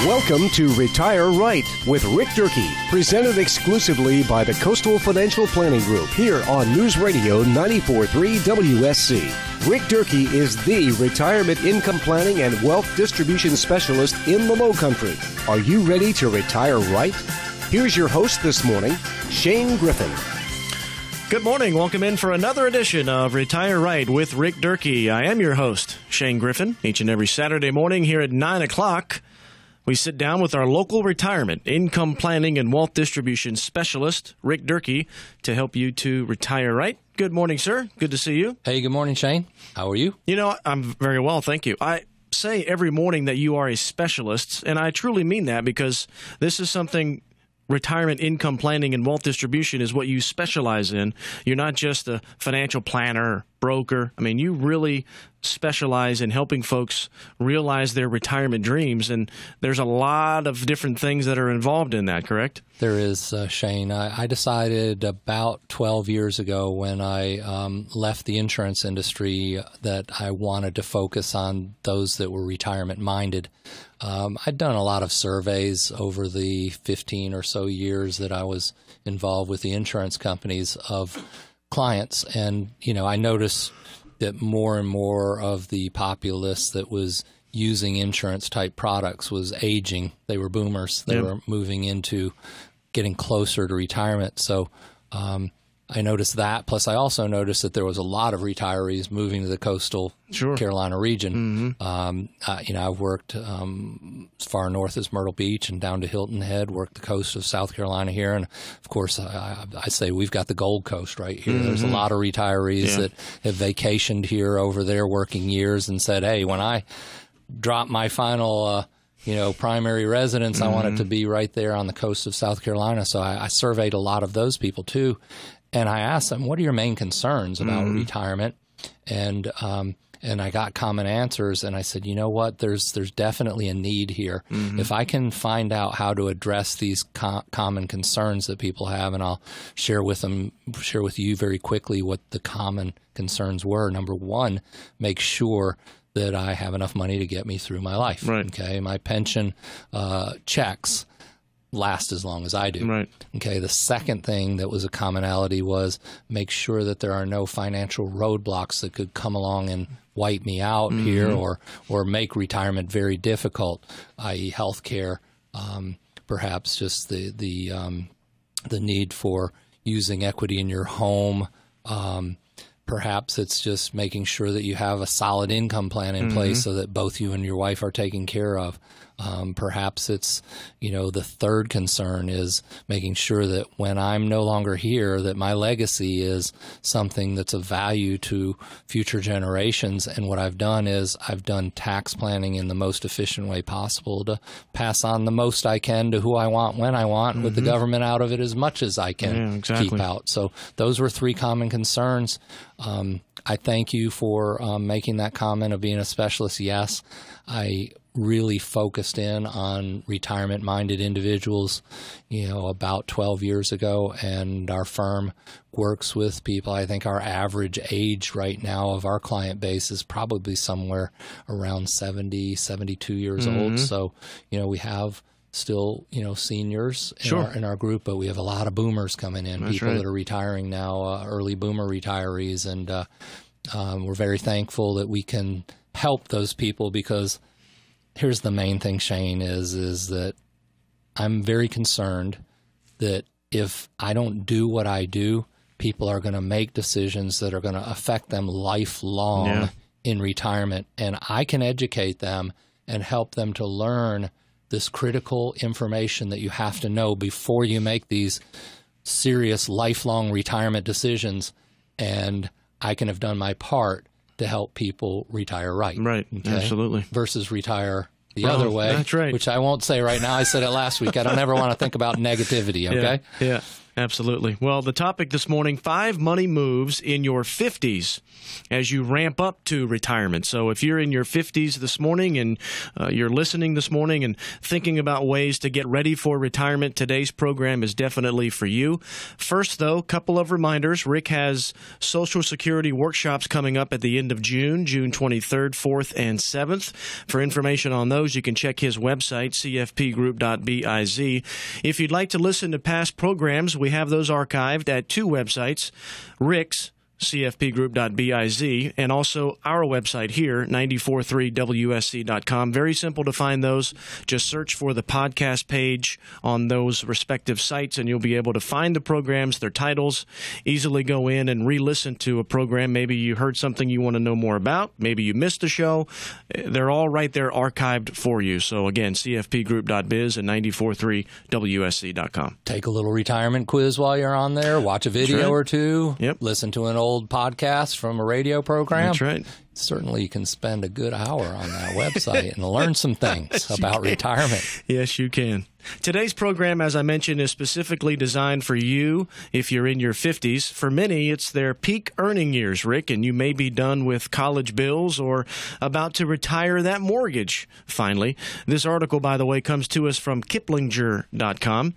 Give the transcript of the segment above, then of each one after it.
Welcome to Retire Right with Rick Durkee, presented exclusively by the Coastal Financial Planning Group here on News Radio 94.3 WSC. Rick Durkee is the retirement income planning and wealth distribution specialist in the Lowcountry. Are you ready to retire right? Here's your host this morning, Shane Griffin. Good morning. Welcome in for another edition of Retire Right with Rick Durkee. I am your host, Shane Griffin. Each and every Saturday morning here at 9 o'clock, we sit down with our local retirement, income planning, and wealth distribution specialist, Rick Durkee, to help you to retire right. Good morning, sir. Good to see you. Hey, good morning, Shane. How are you? You know, I'm very well, thank you. I say every morning that you are a specialist, and I truly mean that because this is something retirement income planning and wealth distribution is what you specialize in. You're not just a financial planner, broker. I mean, you really specialize in helping folks realize their retirement dreams, and there's a lot of different things that are involved in that, correct? There is, Shane. I decided about 12 years ago when I left the insurance industry that I wanted to focus on those that were retirement-minded. I'd done a lot of surveys over the 15 or so years that I was involved with the insurance companies of clients, and I noticed that more and more of the populace that was using insurance-type products was aging. They were boomers. They were moving into getting closer to retirement. So I noticed that. Plus, I also noticed that there was a lot of retirees moving to the coastal Carolina region. I've worked as far north as Myrtle Beach and down to Hilton Head, worked the coast of South Carolina here. And, of course, I say we've got the Gold Coast right here. There's a lot of retirees that have vacationed here over their working years and said, hey, when I drop my final primary residence, I want it to be right there on the coast of South Carolina. So I surveyed a lot of those people, too. And I asked them, what are your main concerns about retirement? And I got common answers. And I said, you know what? There's definitely a need here. If I can find out how to address these common concerns that people have, and I'll share with you very quickly what the common concerns were. Number one, make sure that I have enough money to get me through my life. Right. Okay, my pension checks last as long as I do. Right. Okay. The second thing that was a commonality was make sure that there are no financial roadblocks that could come along and wipe me out here or make retirement very difficult, i.e., health care, perhaps just the need for using equity in your home. Perhaps it's just making sure that you have a solid income plan in place so that both you and your wife are taken care of. Perhaps it's, the third concern is making sure that when I'm no longer here, that my legacy is something that's of value to future generations. And what I've done is I've done tax planning in the most efficient way possible to pass on the most I can to who I want, when I want, with the government out of it as much as I can keep out. So those were three common concerns. I thank you for making that comment of being a specialist. Yes, I really focused in on retirement-minded individuals, about 12 years ago, and our firm works with people. I think our average age right now of our client base is probably somewhere around 70, 72 years old. So, we have still, seniors in our group, but we have a lot of boomers coming in, people that are retiring now, early boomer retirees, and we're very thankful that we can help those people because here's the main thing, Shane, is that I'm very concerned that if I don't do what I do, people are going to make decisions that are going to affect them lifelong in retirement, and I can educate them and help them to learn this critical information that you have to know before you make these serious lifelong retirement decisions, and I can have done my part to help people retire right. Right, absolutely. Versus retire the other way, which I won't say right now. I said it last week. I don't ever want to think about negativity, okay? Yeah. Absolutely. Well, the topic this morning, 5 money moves in your 50s as you ramp up to retirement. So if you're in your 50s this morning and you're listening this morning and thinking about ways to get ready for retirement, today's program is definitely for you. First, though, a couple of reminders. Rick has Social Security workshops coming up at the end of June 23rd, 4th, and 7th. For information on those, you can check his website, cfpgroup.biz. If you'd like to listen to past programs, we have those archived at 2 websites, Rick's, cfpgroup.biz, and also our website here, 943wsc.com. Very simple to find those. Just search for the podcast page on those respective sites, and you'll be able to find the programs, their titles, easily go in and re-listen to a program. Maybe you heard something you want to know more about. Maybe you missed a show. They're all right there archived for you. So again, cfpgroup.biz and 943wsc.com. Take a little retirement quiz while you're on there. Watch a video or two. Yep. Listen to an old podcast from a radio program. That's right. Certainly you can spend a good hour on that website and learn some things about retirement. Yes, you can. Today's program, as I mentioned, is specifically designed for you if you're in your 50s. For many, it's their peak earning years, Rick, and you may be done with college bills or about to retire that mortgage, finally. This article, by the way, comes to us from Kiplinger.com.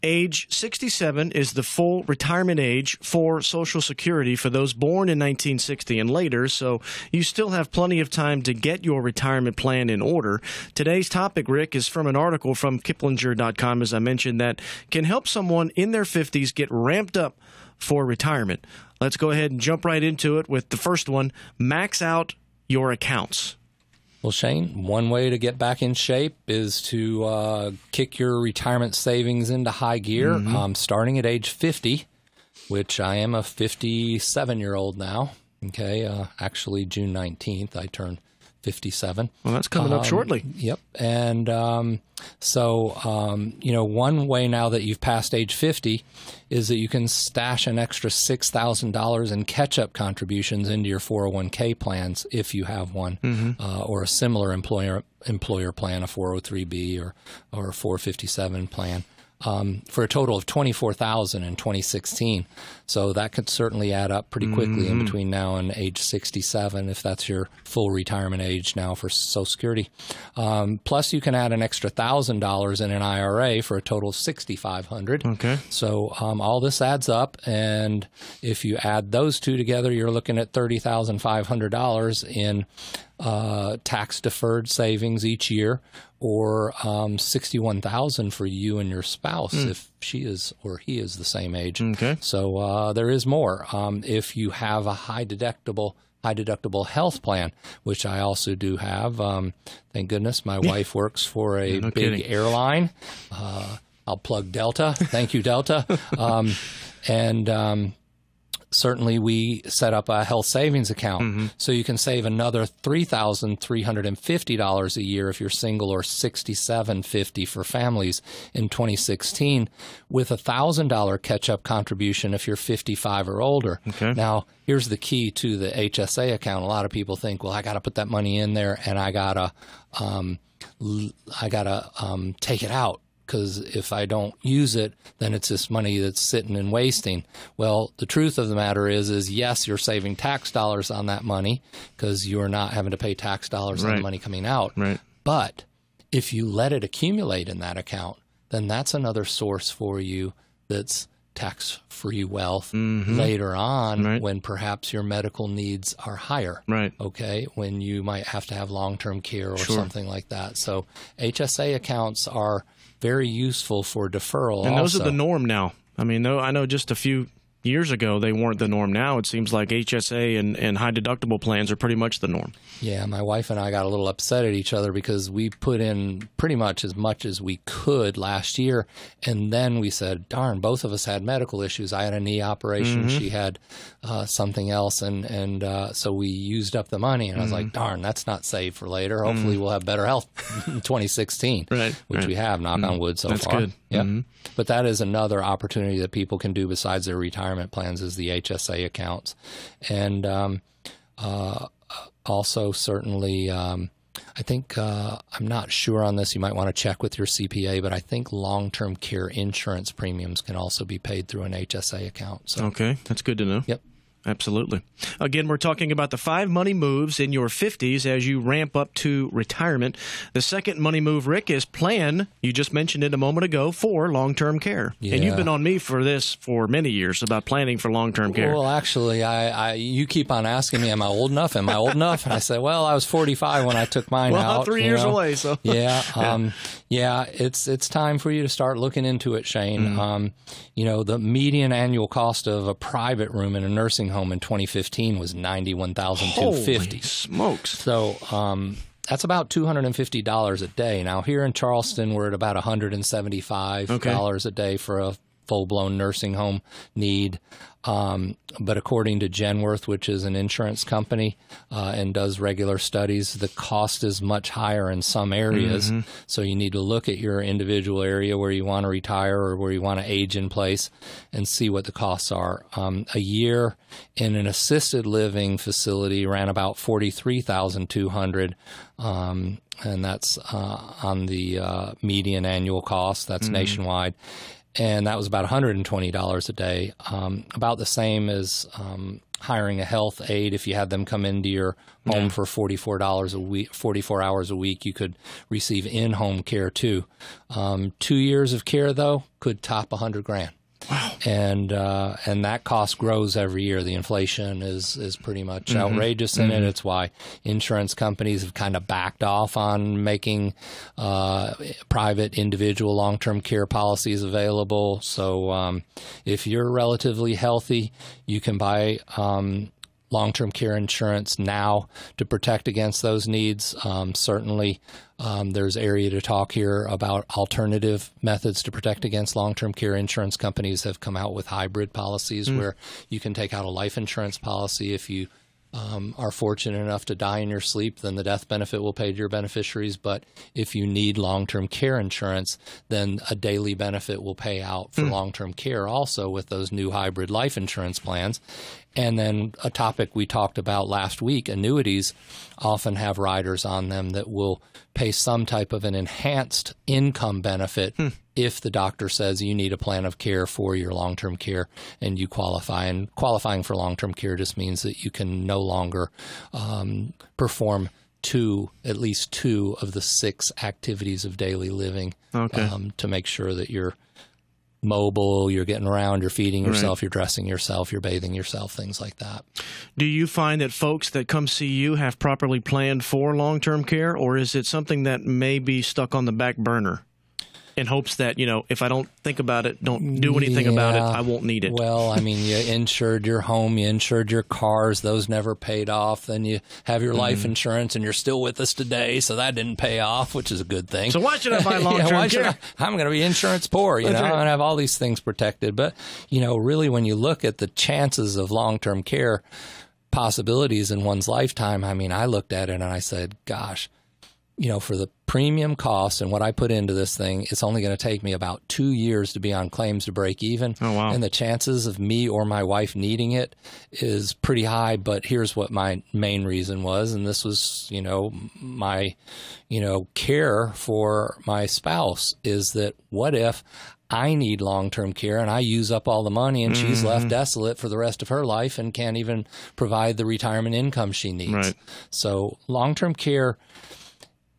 Age 67 is the full retirement age for Social Security for those born in 1960 and later, so you still have plenty of time to get your retirement plan in order. Today's topic, Rick, is from an article from Kiplinger.com, as I mentioned, that can help someone in their 50s get ramped up for retirement. Let's go ahead and jump right into it with the first one, max out your accounts. Well, Shane, one way to get back in shape is to kick your retirement savings into high gear, starting at age 50, which I am a 57-year-old now. Okay, actually June 19th, I turned 57. Well, that's coming up shortly. Yep. And one way now that you've passed age 50 is that you can stash an extra $6,000 in catch-up contributions into your 401k plans if you have one, or a similar employer plan, a 403b or a 457 plan. For a total of $24,000 in 2016. So that could certainly add up pretty quickly in between now and age 67, if that's your full retirement age now for Social Security. Plus, you can add an extra $1,000 in an IRA for a total of $6,500. Okay. So all this adds up, and if you add those two together, you're looking at $30,500 in tax-deferred savings each year, or $61,000 for you and your spouse if she is or he is the same age. Okay. So there is more. If you have a high deductible health plan, which I also do have, thank goodness my wife works for a big airline. I'll plug Delta. Thank you, Delta. Certainly, we set up a health savings account, so you can save another $3,350 a year if you're single, or $6,750 for families in 2016, with a $1,000 catch-up contribution if you're 55 or older. Okay. Now, here's the key to the HSA account. A lot of people think, well, I got to put that money in there, and I gotta take it out, because if I don't use it, then it's this money that's sitting and wasting. Well, the truth of the matter is yes, you're saving tax dollars on that money because you're not having to pay tax dollars on the money coming out. Right. But if you let it accumulate in that account, then that's another source for you that's tax-free wealth later on when perhaps your medical needs are higher. Right. Okay, when you might have to have long-term care or something like that. So HSA accounts are very useful for deferral. And those are the norm now. I mean, I know just a few years ago they weren't the norm. Now it seems like HSA and high deductible plans are pretty much the norm. Yeah, my wife and I got a little upset at each other because we put in pretty much as we could last year, and then we said, darn, both of us had medical issues. I had a knee operation, she had something else, and so we used up the money, and I was like, darn, that's not saved for later. Hopefully we'll have better health in 2016, which we have, knock on wood so far. That's good. Yeah. But that is another opportunity that people can do besides their retirement plans, is the HSA accounts. And also certainly I think, I'm not sure on this. You might want to check with your CPA, but I think long-term care insurance premiums can also be paid through an HSA account. So. Okay, that's good to know. Yep. Absolutely. Again, we're talking about the 5 money moves in your 50s as you ramp up to retirement. The second money move, Rick, is plan, you just mentioned it a moment ago, for long-term care. Yeah. And you've been on me for this for many years about planning for long-term care. Well, actually, you keep on asking me, am I old enough? Am I old enough? And I say, well, I was 45 when I took mine out. 3 years away. So yeah, it's time for you to start looking into it, Shane. The median annual cost of a private room in a nursing home in 2015 was $91,250. Holy smokes! So that's about $250 a day. Now here in Charleston, we're at about $175 a day for a full-blown nursing home need. But according to Genworth, which is an insurance company and does regular studies, the cost is much higher in some areas. So you need to look at your individual area where you want to retire or where you want to age in place and see what the costs are. A year in an assisted living facility ran about $43,200. And that's on the median annual cost. That's nationwide. And that was about $120 a day, about the same as hiring a health aide. If you had them come into your home for $44 a week, 44 hours a week, you could receive in-home care too. 2 years of care, though, could top $100,000. Wow. And that cost grows every year. The inflation is pretty much outrageous in it. It's why insurance companies have kind of backed off on making private individual long-term care policies available. So if you're relatively healthy, you can buy long-term care insurance now to protect against those needs. Certainly, there's area to talk here about alternative methods to protect against long-term care. Insurance companies have come out with hybrid policies where you can take out a life insurance policy. If you are fortunate enough to die in your sleep, then the death benefit will pay to your beneficiaries. But if you need long-term care insurance, then a daily benefit will pay out for long-term care also with those new hybrid life insurance plans. And then a topic we talked about last week, annuities often have riders on them that will pay some type of an enhanced income benefit if the doctor says you need a plan of care for your long-term care and you qualify. And qualifying for long-term care just means that you can no longer perform at least two of the 6 activities of daily living to make sure that you're mobile, you're getting around, you're feeding yourself, you're dressing yourself, you're bathing yourself, things like that. Do you find that folks that come see you have properly planned for long-term care, or is it something that may be stuck on the back burner in hopes that, if I don't think about it, don't do anything about it, I won't need it? Well, I mean, you insured your home, you insured your cars, those never paid off. Then you have your life insurance, and you're still with us today, so that didn't pay off, which is a good thing. So why should I buy long-term care? I'm going to be insurance poor, I'm going to have all these things protected. But, really, when you look at the chances of long-term care possibilities in one's lifetime, I mean, I looked at it and I said, gosh, for the premium cost and what I put into this thing, it's only going to take me about 2 years to be on claims to break even. Oh, wow. And the chances of me or my wife needing it is pretty high. But here's what my main reason was, and this was, my, care for my spouse, is that what if I need long-term care and I use up all the money and she's left desolate for the rest of her life and can't even provide the retirement income she needs. Right. So long-term care,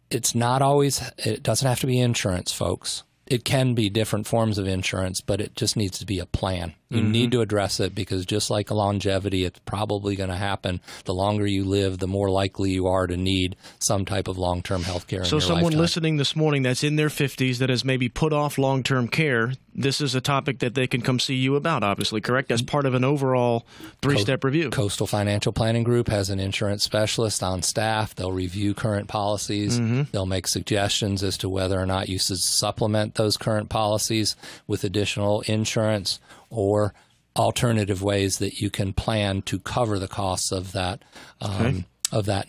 it doesn't have to be insurance, folks. It can be different forms of insurance, but it just needs to be a plan. You need to address it because just like longevity, it's probably going to happen. The longer you live, the more likely you are to need some type of long-term health care in your lifetime. So someone listening this morning that's in their 50s that has maybe put off long-term care, this is a topic that they can come see you about, obviously, correct? As part of an overall 3-step review. Coastal Financial Planning Group has an insurance specialist on staff. They'll review current policies. They'll make suggestions as to whether or not you should supplement those current policies with additional insurance or alternative ways that you can plan to cover the costs of that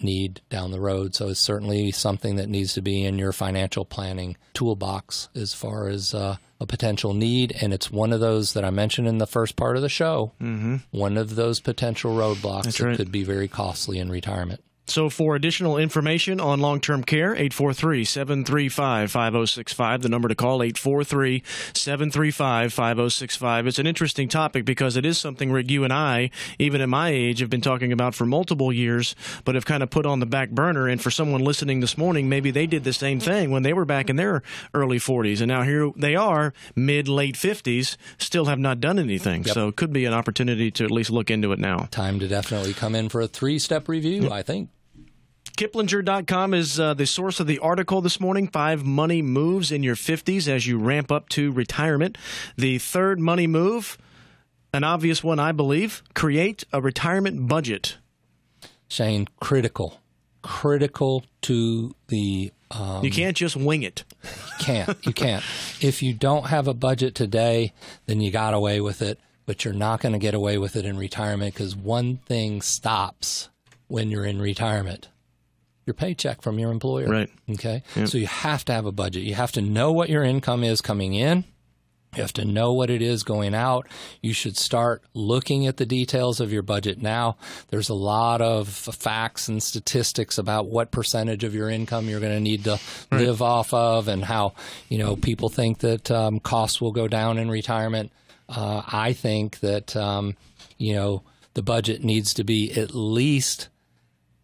need down the road. So it's certainly something that needs to be in your financial planning toolbox as far as a potential need. And it's one of those that I mentioned in the first part of the show, one of those potential roadblocks that could be very costly in retirement. So for additional information on long-term care, 843-735-5065, the number to call, 843-735-5065. It's an interesting topic because it is something, Rick, you and I, even at my age, have been talking about for multiple years, but have kind of put on the back burner. And for someone listening this morning, maybe they did the same thing when they were back in their early 40s. And now here they are, mid-late 50s, still have not done anything. Yep. So it could be an opportunity to at least look into it now. Time to definitely come in for a 3-step review, I think. Kiplinger.com is the source of the article this morning, 5 money moves in your 50s as you ramp up to retirement. The third money move, an obvious one, I believe, create a retirement budget. Shane, critical to the... you can't just wing it. You can't. If you don't have a budget today, then you got away with it, but you're not going to get away with it in retirement because one thing stops when you're in retirement. Your paycheck from your employer. Right. Okay? Yep. So you have to have a budget. You have to know what your income is coming in. You have to know what it is going out. You should start looking at the details of your budget now. There's a lot of facts and statistics about what percentage of your income you're going to need to live off of and how, people think that costs will go down in retirement. I think that, the budget needs to be at least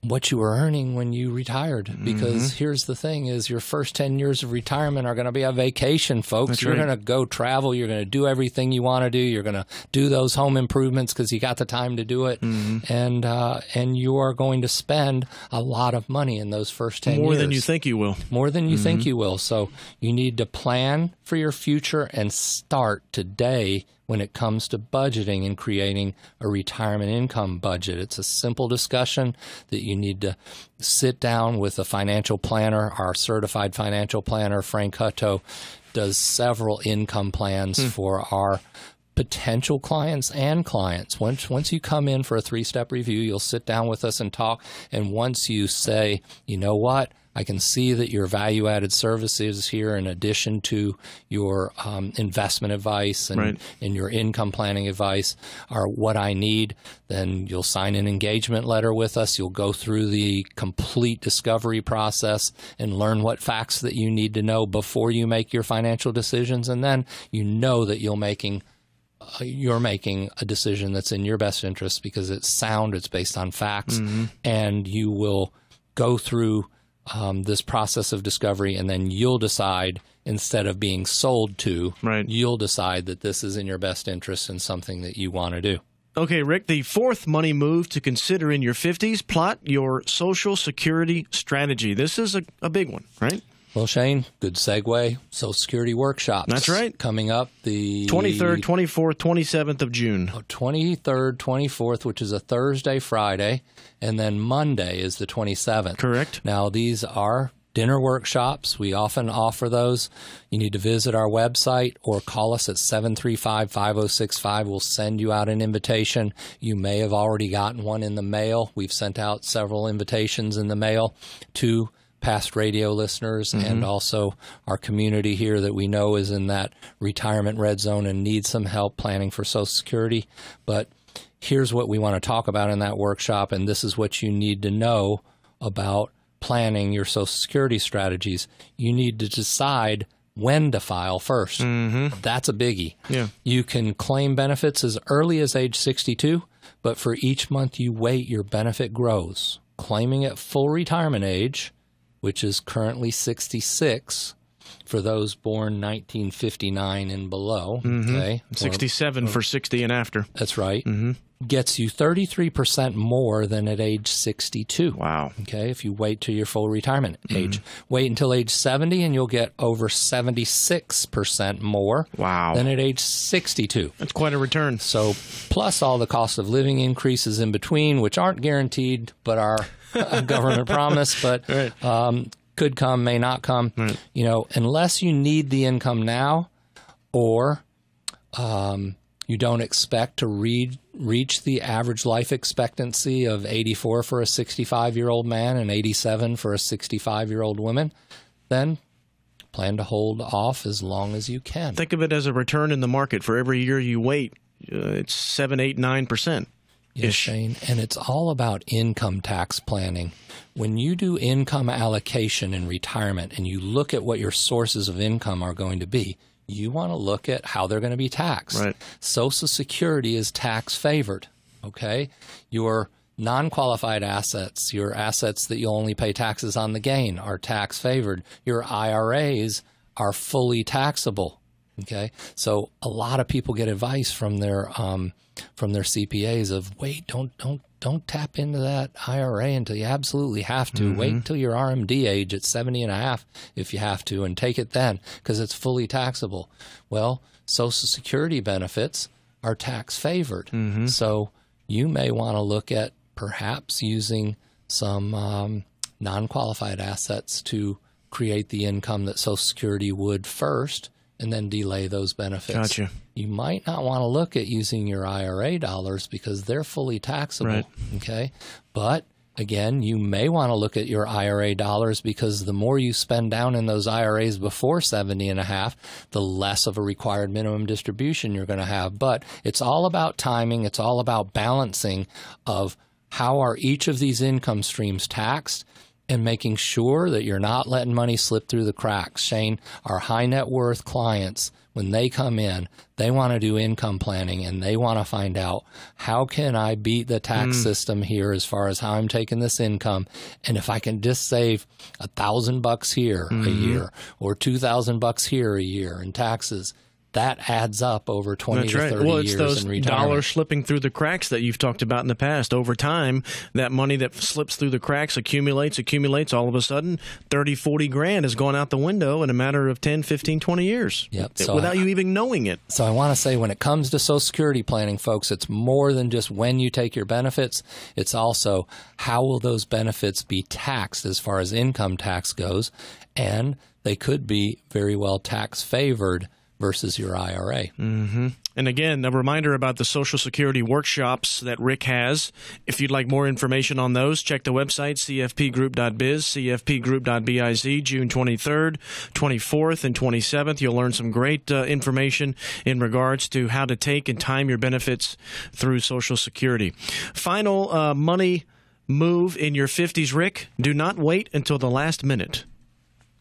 what you were earning when you retired, because here's the thing is your first 10 years of retirement are going to be a vacation, folks. That's you're right. going to go travel. You're going to do everything you want to do. You're going to do those home improvements because you got the time to do it. And you are going to spend a lot of money in those first 10 years. More than you think you will. More than you think you will. So you need to plan for your future and start today when it comes to budgeting and creating a retirement income budget. It's a simple discussion that you need to sit down with a financial planner. Our certified financial planner, Frank Hutto, does several income plans for our potential clients and clients. Once you come in for a 3-step review, you'll sit down with us and talk. And once you say, you know what, I can see that your value-added services here, in addition to your investment advice and your income planning advice, are what I need, then you'll sign an engagement letter with us. You'll go through the complete discovery process and learn what facts that you need to know before you make your financial decisions. And then you know that you're making a decision that's in your best interest because it's sound, it's based on facts, and you will go through this process of discovery, and then you'll decide, instead of being sold to, you'll decide that this is in your best interest and something that you want to do. Okay, Rick, the fourth money move to consider in your 50s, plot your Social Security strategy. This is a big one, right? Well, Shane, good segue. Social Security workshops. That's right. Coming up the 23rd, 24th, 27th of June. 23rd, 24th, which is a Thursday, Friday, and then Monday is the 27th. Correct. Now, these are dinner workshops. We often offer those. You need to visit our website or call us at 735-5065. We'll send you out an invitation. You may have already gotten one in the mail. We've sent out several invitations in the mail to past radio listeners and also our community here that we know is in that retirement red zone and needs some help planning for Social Security. But here's what we want to talk about in that workshop, and this is what you need to know about planning your Social Security strategies. You need to decide when to file first. That's a biggie. Yeah. You can claim benefits as early as age 62, but for each month you wait, your benefit grows. Claiming at full retirement age, which is currently 66 for those born 1959 and below. Okay, 67 for 60 and after. That's right. Gets you 33% more than at age 62. Wow. Okay, if you wait till your full retirement age. Wait until age 70 and you'll get over 76% more than at age 62. That's quite a return. So plus all the cost of living increases in between, which aren't guaranteed but are a government promise, but could come, may not come. Unless you need the income now or you don't expect to reach the average life expectancy of 84 for a 65-year-old man and 87 for a 65-year-old woman, then plan to hold off as long as you can. Think of it as a return in the market. For every year you wait, it's 7, 8, 9%. Yes, Shane, and it's all about income tax planning. When you do income allocation in retirement and you look at what your sources of income are going to be, you want to look at how they're going to be taxed. Right. Social Security is tax favored, okay? Your non-qualified assets, your assets that you'll only pay taxes on the gain, are tax favored. Your IRAs are fully taxable. Okay, so a lot of people get advice from their CPAs of, wait, don't tap into that IRA until you absolutely have to. Mm-hmm. Wait until your RMD age at 70 and a half if you have to, and take it then because it's fully taxable. Well, Social Security benefits are tax favored, mm-hmm. so you may want to look at perhaps using some non-qualified assets to create the income that Social Security would first, and then delay those benefits. Gotcha. You might not want to look at using your IRA dollars because they're fully taxable, right. Okay? But again, you may want to look at your IRA dollars because the more you spend down in those IRAs before 70 and a half, the less of a required minimum distribution you're going to have. But it's all about timing. It's all about balancing of how are each of these income streams taxed, and making sure that you're not letting money slip through the cracks. Shane, our high net worth clients, when they come in, they want to do income planning and they want to find out, how can I beat the tax system here as far as how I'm taking this income? And if I can just save $1,000 here a year or $2,000 here a year in taxes, that adds up over 20 That's to right. 30 well, it's years those in retirement. dollars slipping through the cracks that you've talked about in the past. Over time, that money that slips through the cracks accumulates. All of a sudden, 30, 40 grand has gone out the window in a matter of 10, 15, 20 years without you even knowing it. So I want to say, when it comes to Social Security planning, folks, it's more than just when you take your benefits. It's also how will those benefits be taxed as far as income tax goes, and they could be very well tax favored versus your IRA. Mm-hmm. And again, a reminder about the Social Security workshops that Rick has. If you'd like more information on those, check the website, cfpgroup.biz, cfpgroup.biz, June 23rd, 24th, and 27th. You'll learn some great information in regards to how to take and time your benefits through Social Security. Final money move in your 50s, Rick. Do not wait until the last minute.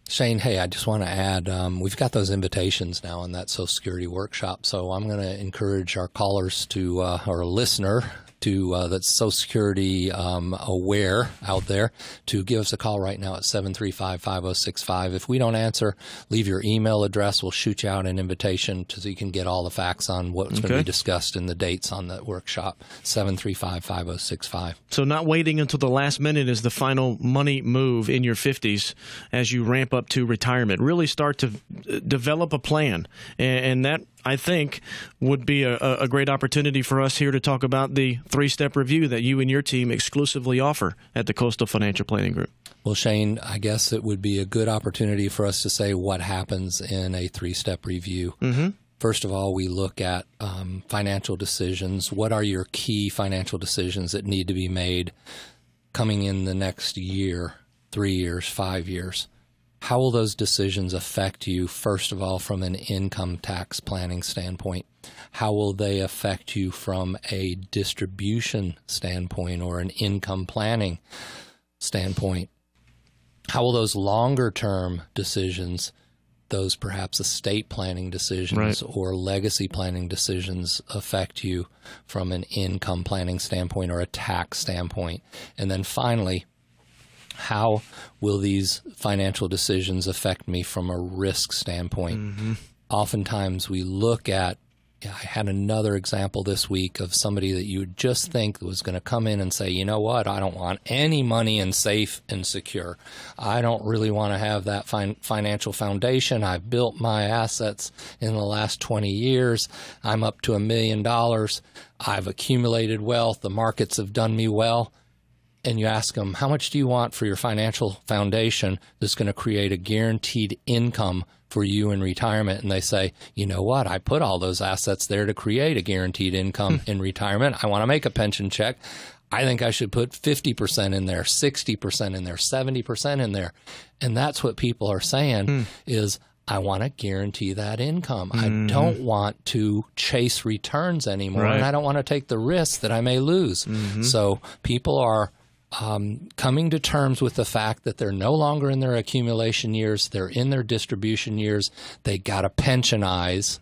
Shane, hey, I just want to add, we've got those invitations now on that Social Security workshop, so I'm going to encourage our callers to, or a listener to that's Social Security aware out there, to give us a call right now at 735-5065. If we don't answer, leave your email address. We'll shoot you out an invitation so you can get all the facts on what's going to be discussed and the dates on that workshop, 735-5065. So not waiting until the last minute is the final money move in your 50s as you ramp up to retirement. Really start to develop a plan, and that, I think, would be a great opportunity for us here to talk about the 3-step review that you and your team exclusively offer at the Coastal Financial Planning Group. Well, Shane, I guess it would be a good opportunity for us to say what happens in a 3-step review. Mm-hmm. First of all, we look at financial decisions. What are your key financial decisions that need to be made coming in the next year, 3 years, 5 years? How will those decisions affect you, first of all, from an income tax planning standpoint? How will they affect you from a distribution standpoint or an income planning standpoint? How will those longer-term decisions, those perhaps estate planning decisions or legacy planning decisions, affect you from an income planning standpoint or a tax standpoint? And then finally, how will these financial decisions affect me from a risk standpoint? Mm-hmm. Oftentimes we look at, I had another example this week of somebody that you would just think was going to come in and say, you know what, I don't want any money in safe and secure. I don't really want to have that financial foundation. I've built my assets in the last 20 years. I'm up to $1 million. I've accumulated wealth. The markets have done me well. And you ask them, how much do you want for your financial foundation that's going to create a guaranteed income for you in retirement? And they say, you know what, I put all those assets there to create a guaranteed income in retirement. I want to make a pension check. I think I should put 50% in there, 60% in there, 70% in there. And that's what people are saying is, I want to guarantee that income. I don't want to chase returns anymore, and I don't want to take the risk that I may lose. So people are coming to terms with the fact that they're no longer in their accumulation years. They're in their distribution years. They got to pensionize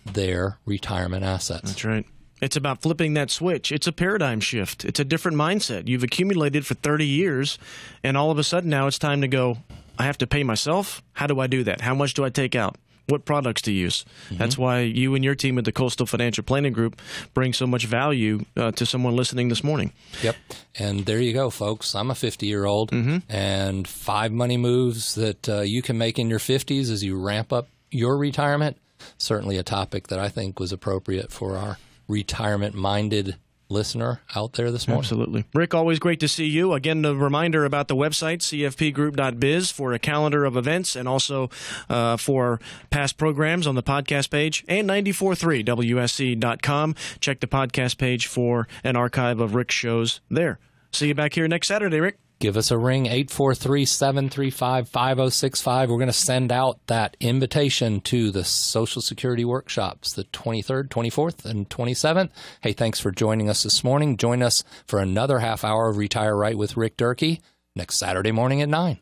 their retirement assets. That's right. It's about flipping that switch. It's a paradigm shift. It's a different mindset. You've accumulated for 30 years, and all of a sudden now it's time to go, I have to pay myself? How do I do that? How much do I take out? What products to use? That's why you and your team at the Coastal Financial Planning Group bring so much value to someone listening this morning. Yep. And there you go, folks. I'm a 50-year-old, and 5 money moves that you can make in your 50s as you ramp up your retirement. Certainly a topic that I think was appropriate for our retirement-minded listener out there this morning. Absolutely. Rick, always great to see you. Again, a reminder about the website, cfpgroup.biz, for a calendar of events and also for past programs on the podcast page, and 943wsc.com. Check the podcast page for an archive of Rick's shows there. See you back here next Saturday, Rick. Give us a ring, 843-735-5065. We're going to send out that invitation to the Social Security workshops, the 23rd, 24th, and 27th. Hey, thanks for joining us this morning. Join us for another half hour of Retire Right with Rick Durkee next Saturday morning at 9.